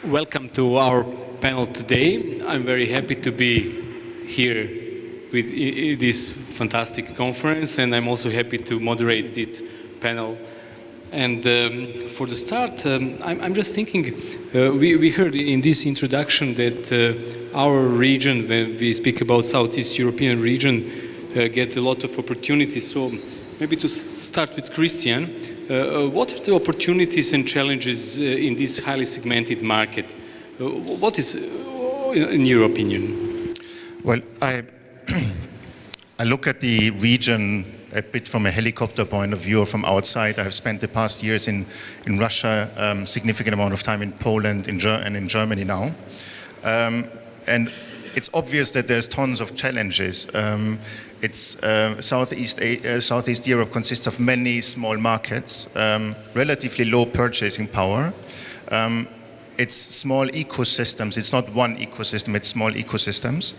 Welcome to our panel today. I'm very happy to be here with this fantastic conference, and I'm also happy to moderate this panel. And for the start, I'm just thinking, we heard in this introduction that our region, when we speak about Southeast European region, get a lot of opportunities. So maybe to start with Christian, what are the opportunities and challenges in this highly segmented market? What is, in your opinion? Well, I look at the region a bit from a helicopter point of view or from outside. I have spent the past years in Russia, significant amount of time in Poland and in Germany now. And it's obvious that there's tons of challenges. Southeast Europe consists of many small markets, relatively low purchasing power. It's small ecosystems. It's not one ecosystem, it's small ecosystems.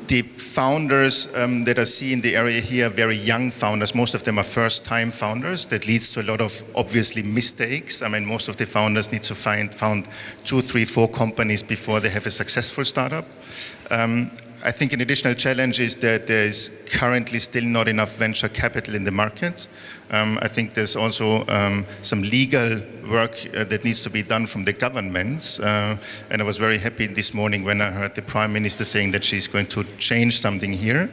The founders that I see in the area here are very young founders. Most of them are first-time founders. That leads to a lot of, obviously, mistakes. I mean, most of the founders need to found 2, 3, 4 companies before they have a successful startup. I think an additional challenge is that there is currently still not enough venture capital in the market. I think there's also some legal work that needs to be done from the governments. And I was very happy this morning when I heard the Prime Minister saying that she's going to change something here,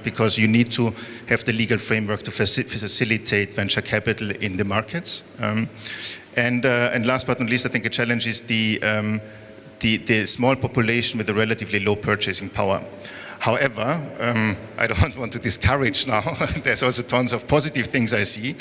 because you need to have the legal framework to facilitate venture capital in the markets. And last but not least, I think a challenge is the small population with a relatively low purchasing power. However, I don't want to discourage now. There's also tons of positive things I see.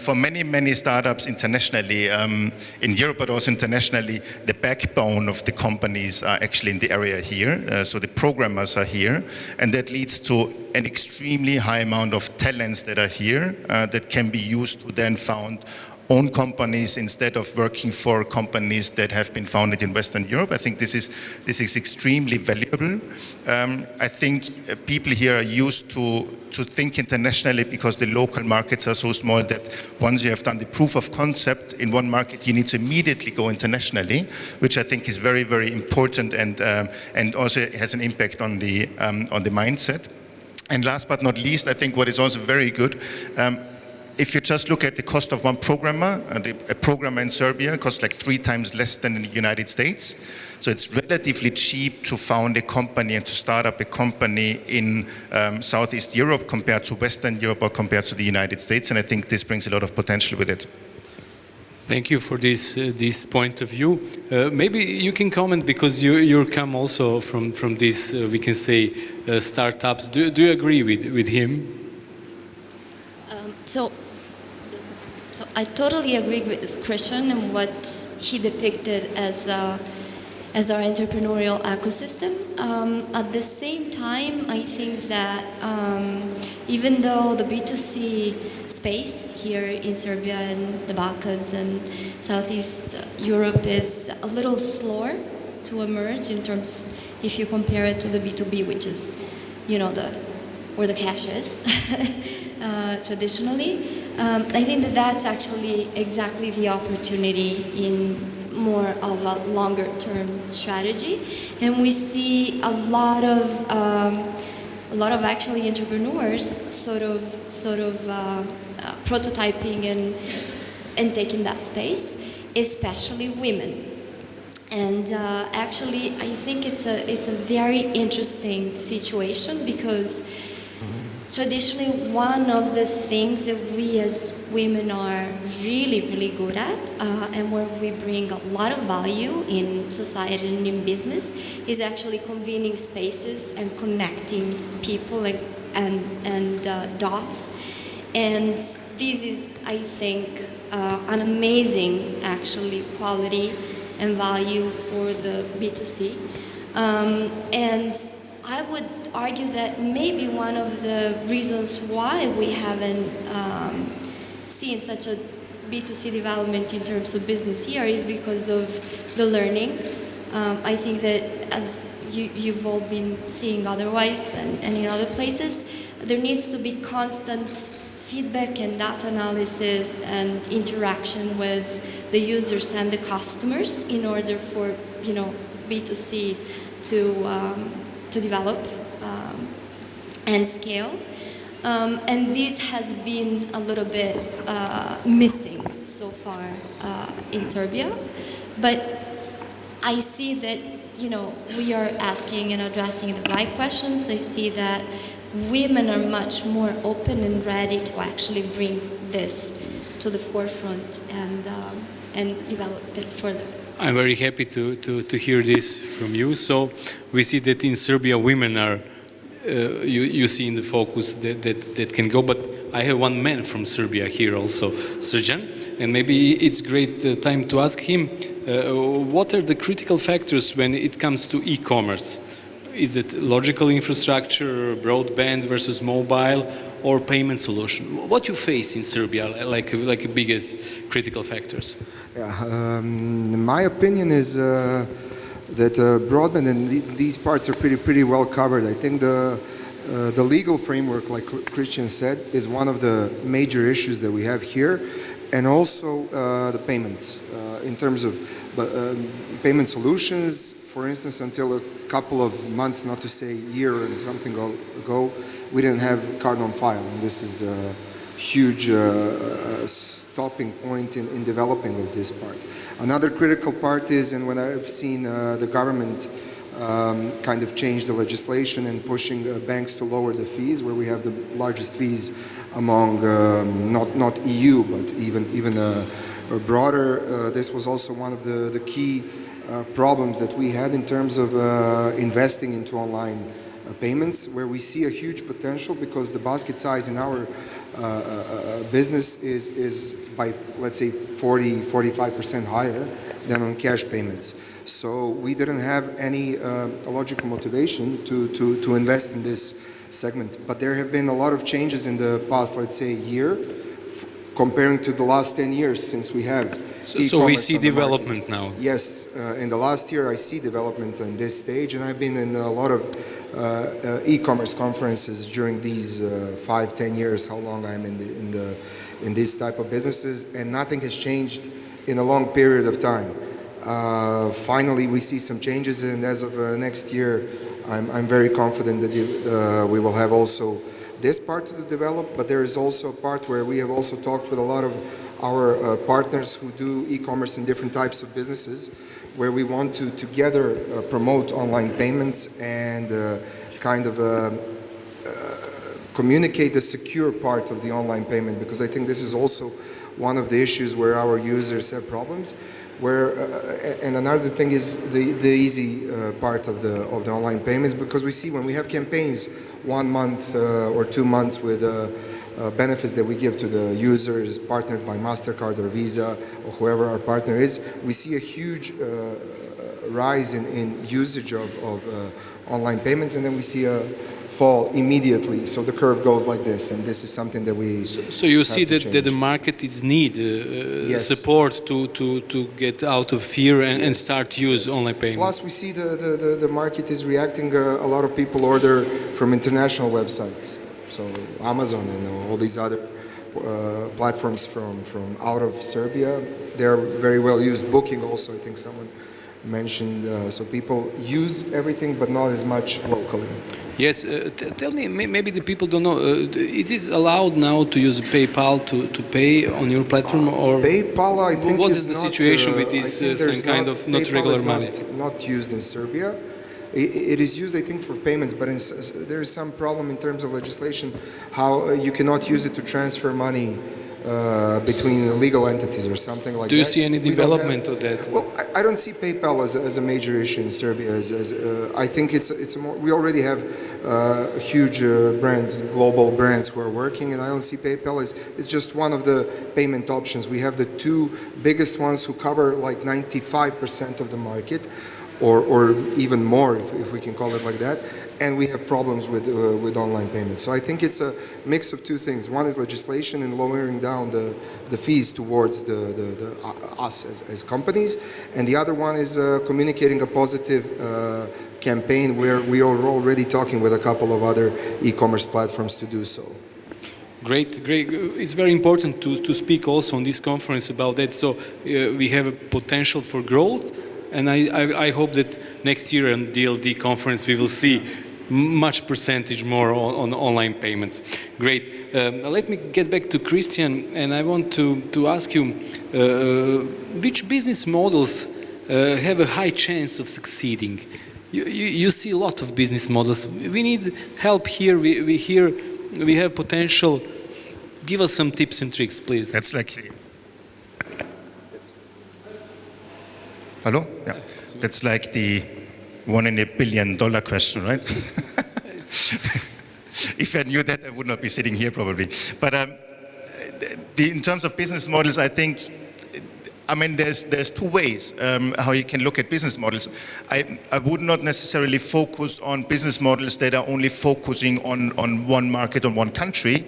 For many startups internationally, in Europe but also internationally, the backbone of the companies are actually in the area here. So the programmers are here, and that leads to an extremely high amount of talents that are here that can be used to then found own companies instead of working for companies that have been founded in Western Europe. I think this is extremely valuable. I think people here are used to think internationally because the local markets are so small that once you have done the proof of concept in one market, you need to immediately go internationally, which I think is very, very important and also has an impact on the mindset. And last but not least, I think what is also very good, if you just look at the cost of one programmer, a programmer in Serbia costs like 3 times less than in the United States. So it's relatively cheap to found a company and to start up a company in Southeast Europe compared to Western Europe or compared to the United States. And I think this brings a lot of potential with it. Thank you for this point of view. Maybe you can comment, because you come also from this, we can say, startups. Do you agree with him? So I totally agree with Christian and what he depicted as our entrepreneurial ecosystem. At the same time, I think that even though the B2C space here in Serbia and the Balkans and Southeast Europe is a little slower to emerge in terms, if you compare it to the B2B, which is, where the cash is. Traditionally. I think that that's actually exactly the opportunity in more of a longer term strategy, and we see a lot of actually entrepreneurs sort of prototyping and taking that space, especially women. And actually, I think it's a very interesting situation, because traditionally, one of the things that we as women are really, really good at, and where we bring a lot of value in society and in business, is actually convening spaces and connecting people and dots. And this is, I think, an amazing, actually, quality and value for the B2C. And I would argue that maybe one of the reasons why we haven't seen such a B2C development in terms of business here is because of the learning. I think that, as you've all been seeing otherwise and in other places, there needs to be constant feedback and data analysis and interaction with the users and the customers in order for B2C to develop and scale. And this has been a little bit missing so far in Serbia, but I see that we are asking and addressing the right questions. I see that women are much more open and ready to actually bring this to the forefront and develop it further. I'm very happy to hear this from you. So we see that in Serbia, women are, you see in the focus that can go, but I have one man from Serbia here also, Srđan, and maybe it's great time to ask him, what are the critical factors when it comes to e-commerce? Is it logical infrastructure, broadband versus mobile, or payment solution? What you face in Serbia, like biggest critical factors? Yeah, my opinion is that broadband and these parts are pretty well covered. I think the legal framework, like Christian said, is one of the major issues that we have here, and also the payments in terms of payment solutions. For instance, until a couple of months, not to say year and something ago, we didn't have card on file, and this is a huge stopping point in developing of this part. Another critical part is, and when I've seen the government kind of change the legislation and pushing banks to lower the fees, where we have the largest fees among not EU, but even broader. This was also one of the key problems that we had in terms of investing into online payments, where we see a huge potential because the basket size in our business is by, let's say, 40-45% higher than on cash payments. So we didn't have any logical motivation to invest in this segment. But there have been a lot of changes in the past, let's say, year, comparing to the last 10 years since we have So we see development now. Yes, in the last year I see development on this stage, and I've been in a lot of e-commerce conferences during these 5-10 years, how long I'm in this type of businesses, and nothing has changed in a long period of time. Finally, we see some changes, and as of next year, I'm very confident that we will have also this part to develop, but there is also a part where we have also talked with a lot of our partners who do e-commerce in different types of businesses, where we want to together promote online payments and kind of communicate the secure part of the online payment, because I think this is also one of the issues where our users have problems. And another thing is the easy part of the online payments, because we see when we have campaigns 1 month or 2 months with benefits that we give to the users partnered by MasterCard or Visa or whoever our partner is, we see a huge rise in usage of online payments, and then we see a fall immediately. So the curve goes like this, and this is something that we So you see that the market is need Yes. support to get out of fear and start use online payments. Plus, we see the market is reacting. A lot of people order from international websites, so Amazon and all these other platforms from out of Serbia. They're very well used. Booking also, I think someone mentioned. So people use everything, but not as much locally. Yes, tell me, maybe the people don't know, is it allowed now to use PayPal to pay on your platform, or PayPal, I think, what is the situation with this some kind of not PayPal regular is money? Not used in Serbia. It is used, I think, for payments, but there is some problem in terms of legislation how you cannot use it to transfer money between legal entities or something like that. Do you see any development of that? Well, I don't see PayPal as a major issue in Serbia. I think it's more. We already have huge brands, global brands who are working, and I don't see PayPal as it's just one of the payment options. We have the two biggest ones who cover like 95% of the market, or even more, if we can call it like that. And we have problems with online payments. So I think it's a mix of two things. One is legislation and lowering down the fees towards us as companies, and the other one is communicating a positive campaign where we are already talking with a couple of other e-commerce platforms to do so. Great, great. It's very important to speak also on this conference about that. So we have a potential for growth, and I hope that next year on DLD conference we will see much percentage more on online payments. Great. Let me get back to Christian, and I want to ask you which business models have a high chance of succeeding. You see a lot of business models. We need help here. We have potential. Give us some tips and tricks, please. That's like, hello? Yeah. That's like the $1 in a billion question, right? If I knew that, I would not be sitting here probably. But in terms of business models, I think, I mean, there's two ways how you can look at business models. I would not necessarily focus on business models that are only focusing on one market, on one country,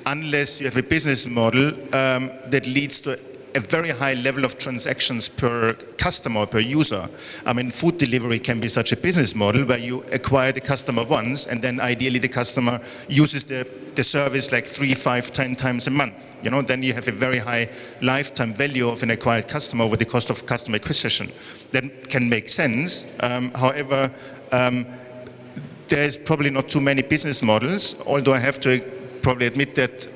unless you have a business model that leads to a very high level of transactions per customer, per user. I mean, food delivery can be such a business model where you acquire the customer once, and then ideally the customer uses the service like 3, 5, 10 times a month. You know, then you have a very high lifetime value of an acquired customer over the cost of customer acquisition. That can make sense. However, there's probably not too many business models, although I have to probably admit that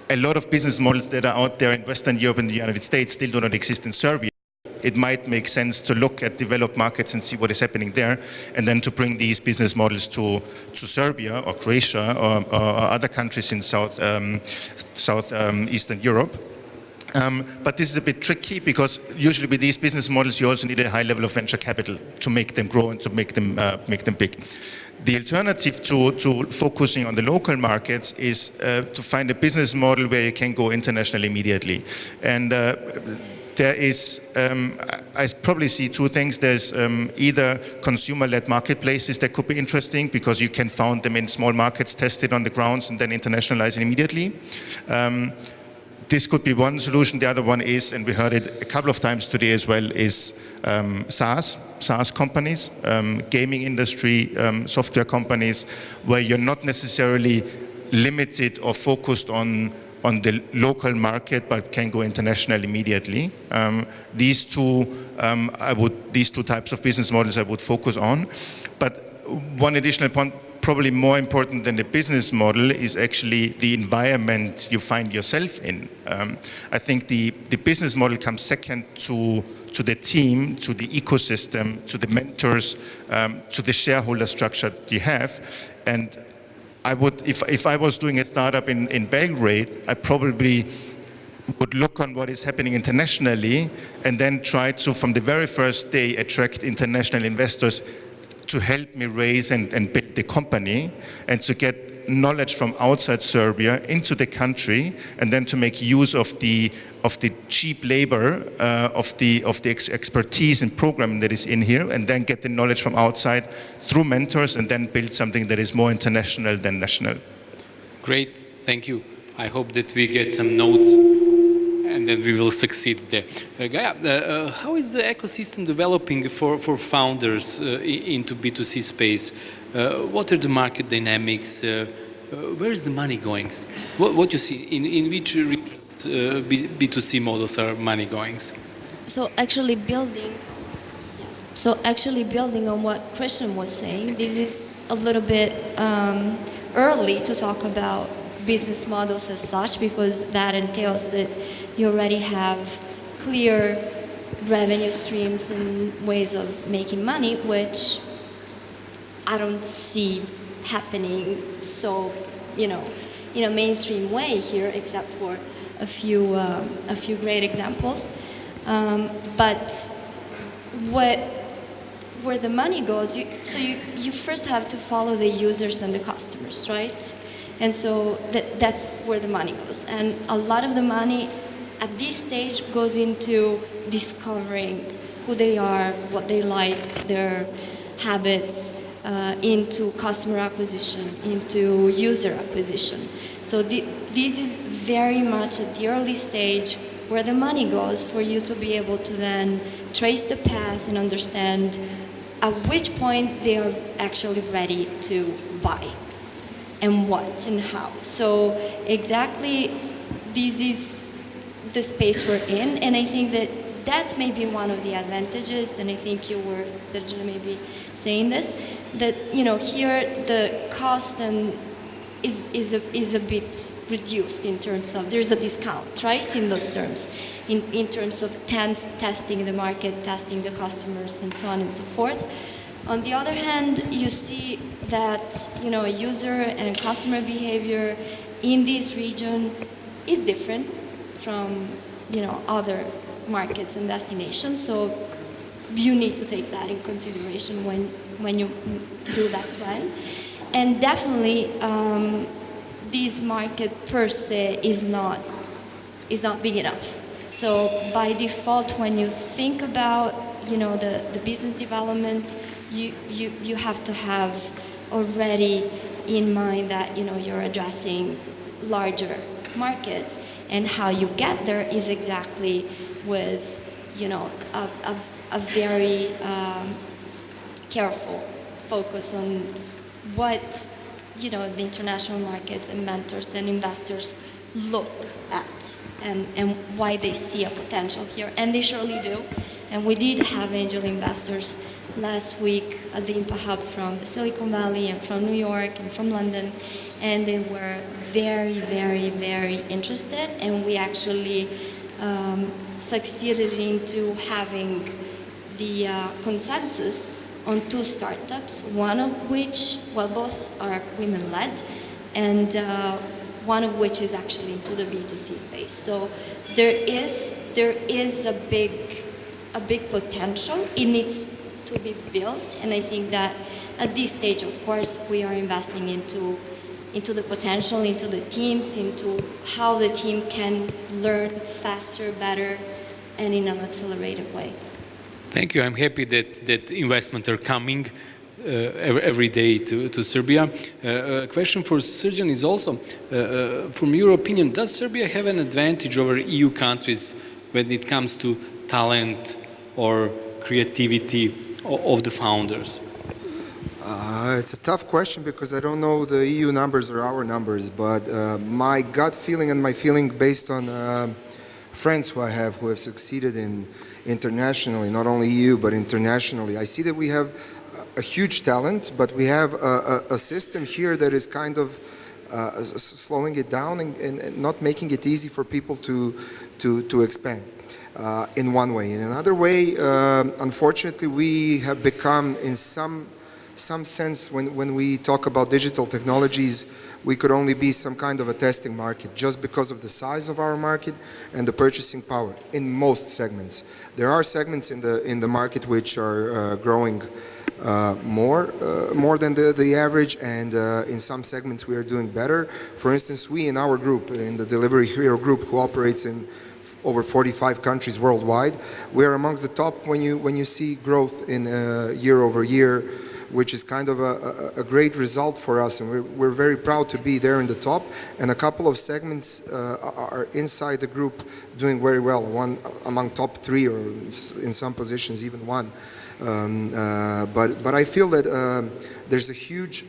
a lot of business models that are out there in Western Europe and the United States still do not exist in Serbia. It might make sense to look at developed markets and see what is happening there, and then to bring these business models to Serbia or Croatia or other countries in Eastern Europe. But this is a bit tricky because usually with these business models you also need a high level of venture capital to make them grow and to make them big. The alternative to focusing on the local markets is to find a business model where you can go international immediately. And there is, I probably see two things. There's either consumer-led marketplaces that could be interesting because you can found them in small markets, test it on the grounds, and then internationalize it immediately. This could be one solution. The other one is, and we heard it a couple of times today as well, is SaaS companies, gaming industry, software companies, where you're not necessarily limited or focused on the local market, but can go international immediately. These two types of business models I would focus on. But one additional point, probably more important than the business model, is actually the environment you find yourself in. I think the business model comes second to the team, to the ecosystem, to the mentors, to the shareholder structure that you have. And I would, if I was doing a startup in Belgrade, I probably would look on what is happening internationally and then try to, from the very first day, attract international investors to help me raise and build the company, and to get knowledge from outside Serbia into the country, and then to make use of the cheap labor, of the expertise and program that is in here, and then get the knowledge from outside through mentors, and then build something that is more international than national. Great, thank you. I hope that we get some notes and that we will succeed there. Gaia, how is the ecosystem developing for founders into B2C space? What are the market dynamics? Where is the money going? What you see, in which regions B2C models are money going? So actually building on what Christian was saying, this is a little bit early to talk about business models as such, because that entails that you already have clear revenue streams and ways of making money, which I don't see happening so, in a mainstream way here, except for a few great examples. But where the money goes, you first have to follow the users and the customers, right? And so that's where the money goes. And a lot of the money at this stage goes into discovering who they are, what they like, their habits, into customer acquisition, into user acquisition. So this is very much at the early stage where the money goes, for you to be able to then trace the path and understand at which point they are actually ready to buy. and what and how. So exactly this is the space we're in, and I think that that's maybe one of the advantages, and I think you were, Sergio, maybe saying this, that here the cost and is a bit reduced in terms of, there's a discount, right, in those terms, in terms of testing the market, testing the customers, and so on and so forth. On the other hand, you see that user and customer behavior in this region is different from other markets and destinations. So you need to take that in consideration when you do that plan. And definitely, this market per se is not big enough. So by default, when you think about the business development, you have to have already in mind that you're addressing larger markets, and how you get there is exactly with a very careful focus on what the international markets and mentors and investors look at, and why they see a potential here, and they surely do. And we did have angel investors last week at the Impa Hub from the Silicon Valley and from New York and from London, and they were very, very, very interested, and we actually succeeded into having the consensus on 2 startups, one of which, well, both are women-led, and one of which is actually into the B2C space. So there is a big potential. It needs to be built, and I think that at this stage, of course, we are investing into the potential, into the teams, into how the team can learn faster, better, and in an accelerated way. Thank you. I'm happy that investments are coming every day to Serbia. A question for Srđan is also, from your opinion, does Serbia have an advantage over EU countries when it comes to talent or creativity of the founders? It's a tough question because I don't know the EU numbers or our numbers, but my gut feeling and my feeling based on friends who I have who have succeeded internationally, not only EU but internationally, I see that we have a huge talent, but we have a system here that is kind of slowing it down and not making it easy for people to expand. In one way. In another way, unfortunately, we have become, in some sense, when we talk about digital technologies, we could only be some kind of a testing market just because of the size of our market and the purchasing power in most segments. There are segments in the market which are growing more than the average, and in some segments we are doing better. For instance, we in our group, in the Delivery Hero group, who operates in over 45 countries worldwide, we are amongst the top when you see growth in year over year, which is kind of a great result for us, and we're very proud to be there in the top. And a couple of segments are inside the group doing very well, one among top 3, or in some positions even 1. But I feel that there's a huge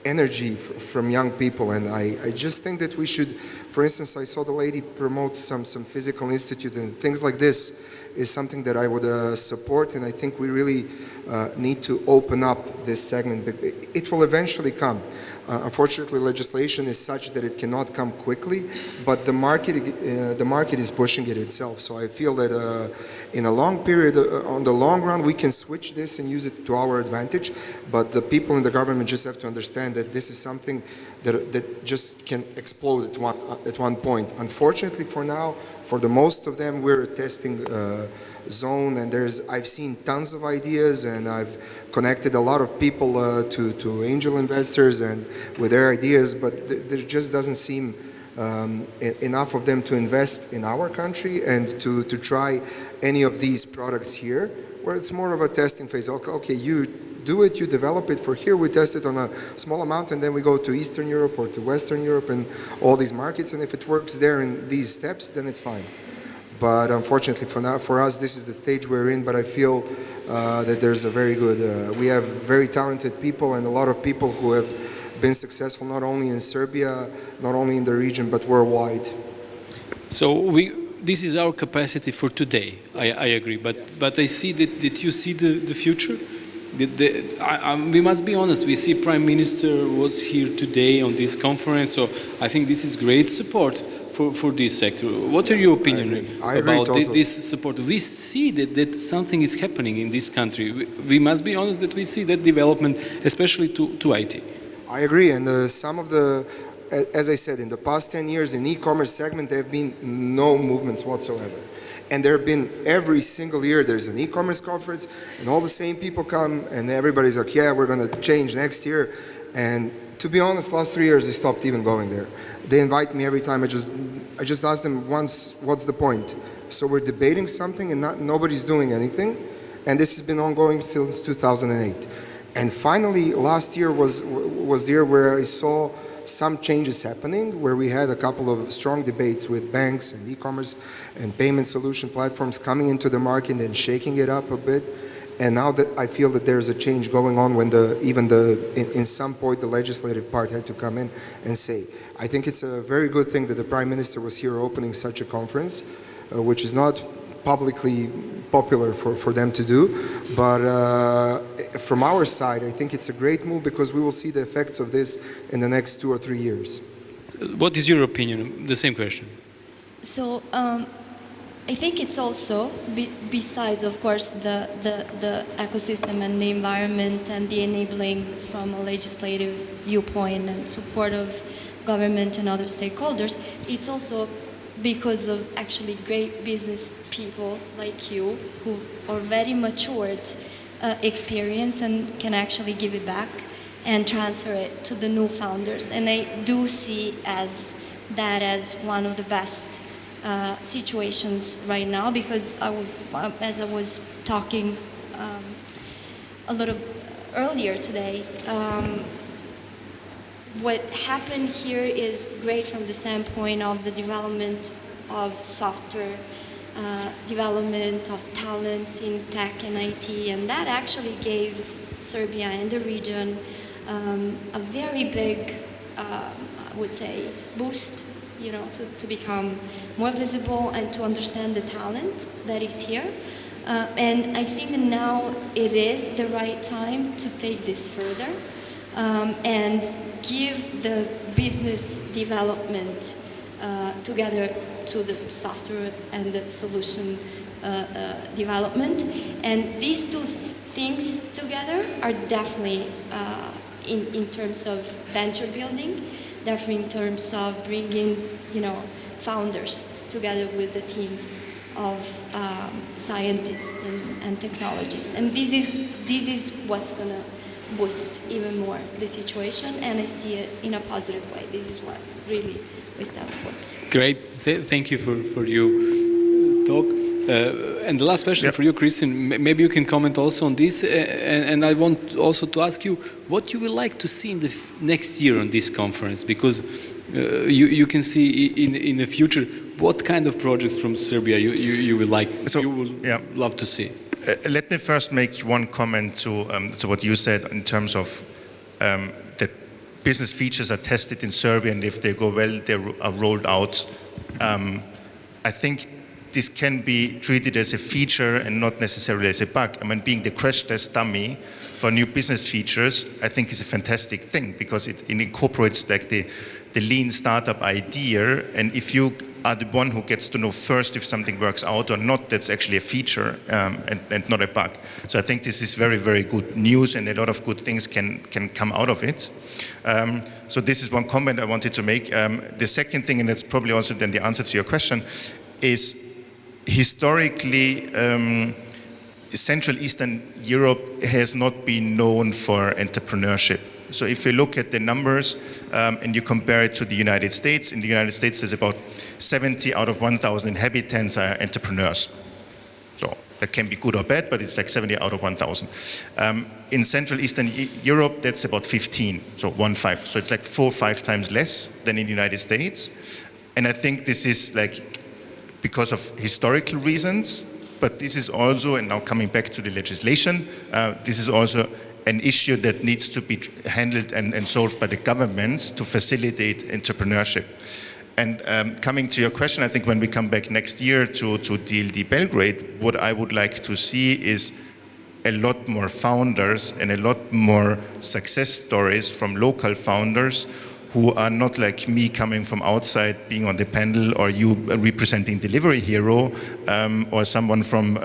energy from young people, and I just think that we should, for instance, I saw the lady promote some physical institute, and things like this is something that I would support, and I think we really need to open up this segment. It will eventually come. Unfortunately, legislation is such that it cannot come quickly, but the market is pushing it itself. So I feel that in a long period, on the long run, we can switch this and use it to our advantage. But the people in the government just have to understand that this is something that just can explode at one point. Unfortunately, for now, for the most of them, we're a testing zone, and I've seen tons of ideas, and I've connected a lot of people to angel investors and with their ideas, but there just doesn't seem enough of them to invest in our country and to try any of these products here, where it's more of a testing phase. Okay, you do it, you develop it. For here, we test it on a small amount, and then we go to Eastern Europe or to Western Europe and all these markets, and if it works there in these steps, then it's fine. But unfortunately for us, this is the stage we're in, but I feel that there's a very good, we have very talented people and a lot of people who have been successful not only in Serbia, not only in the region, but worldwide. So this is our capacity for today. I agree, but I see that you see the future. We must be honest. We see Prime Minister was here today on this conference, so I think this is great support for this sector. What are your opinion about totally. this support? We see that something is happening in this country. We must be honest that we see that development, especially to IT. I agree, and some of the, as I said, in the past 10 years in e-commerce segment, there have been no movements whatsoever. And there have been, every single year, there's an e-commerce conference, and all the same people come, and everybody's like, yeah, we're going to change next year. And to be honest, last 3 years, they stopped even going there. They invite me every time. I just ask them once, what's the point? So we're debating something, and nobody's doing anything. And this has been ongoing since 2008. And finally, last year was the year where I saw some changes happening, where we had a couple of strong debates with banks and e-commerce and payment solution platforms coming into the market and shaking it up a bit. And now that I feel that there's a change going on when in some point the legislative part had to come in and say. I think it's a very good thing that the Prime Minister was here opening such a conference, which is not publicly popular for them to do. But from our side, I think it's a great move because we will see the effects of this in the next 2 or 3 years. What is your opinion? The same question. So I think it's also, besides, of course, the ecosystem and the environment and the enabling from a legislative viewpoint and support of government and other stakeholders, it's also because of actually great business people like you who are very matured experience and can actually give it back and transfer it to the new founders. And I do see that as one of the best situations right now, because as I was talking a little earlier today, what happened here is great from the standpoint of the development of software, development of talents in tech and IT, and that actually gave Serbia and the region a very big, I would say, boost, to become more visible and to understand the talent that is here. And I think now it is the right time to take this further and give the business development together to the software and the solution development. And these two things together are definitely in terms of venture building, definitely in terms of bringing, founders together with the teams of scientists and technologists. And this is what's going to boost even more the situation, and I see it in a positive way. This is what really we stand for. Great. Thank you for your talk. And the last question for you, Christian, maybe you can comment also on this. And I want also to ask you what you would like to see in the next year on this conference, because you can see in the future what kind of projects from Serbia you would like, you would love to see. Let me first make one comment to what you said in terms of that business features are tested in Serbia, and if they go well, they are rolled out. I think this can be treated as a feature and not necessarily as a bug. I mean, being the crash test dummy for new business features, I think is a fantastic thing, because it incorporates like the lean startup idea, and if you are the one who gets to know first if something works out or not, that's actually a feature and not a bug. So I think this is very, very good news, and a lot of good things can come out of it. So this is one comment I wanted to make. The second thing, and that's probably also then the answer to your question, is historically Central Eastern Europe has not been known for entrepreneurship. So if you look at the numbers and you compare it to the United States, in the United States there's about 70 out of 1,000 inhabitants are entrepreneurs. So that can be good or bad, but it's like 70 out of 1,000. In Central Eastern Europe, that's about 15, so 1/5. So it's like 4 or 5 times less than in the United States. And I think this is like because of historical reasons, but this is also, and now coming back to the legislation, this is also an issue that needs to be handled and solved by the governments to facilitate entrepreneurship. And coming to your question, I think when we come back next year to DLD Belgrade, what I would like to see is a lot more founders and a lot more success stories from local founders who are not like me coming from outside, being on the panel, or you representing Delivery Hero, or someone from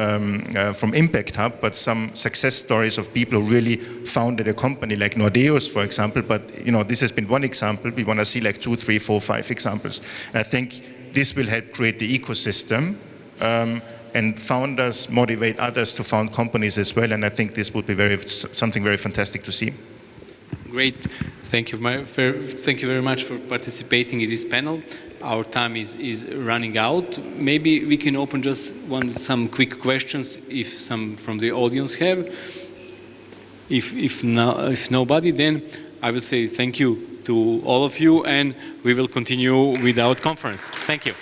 Impact Hub, but some success stories of people who really founded a company like Nordeus, for example. But this has been one example. We want to see like 2, 3, 4, 5 examples. And I think this will help create the ecosystem, and founders motivate others to found companies as well. And I think this would be something very fantastic to see. Great. Thank you very much for participating in this panel. Our time is running out. Maybe we can open just some quick questions if some from the audience have. If nobody, then I will say thank you to all of you, and we will continue with our conference. Thank you.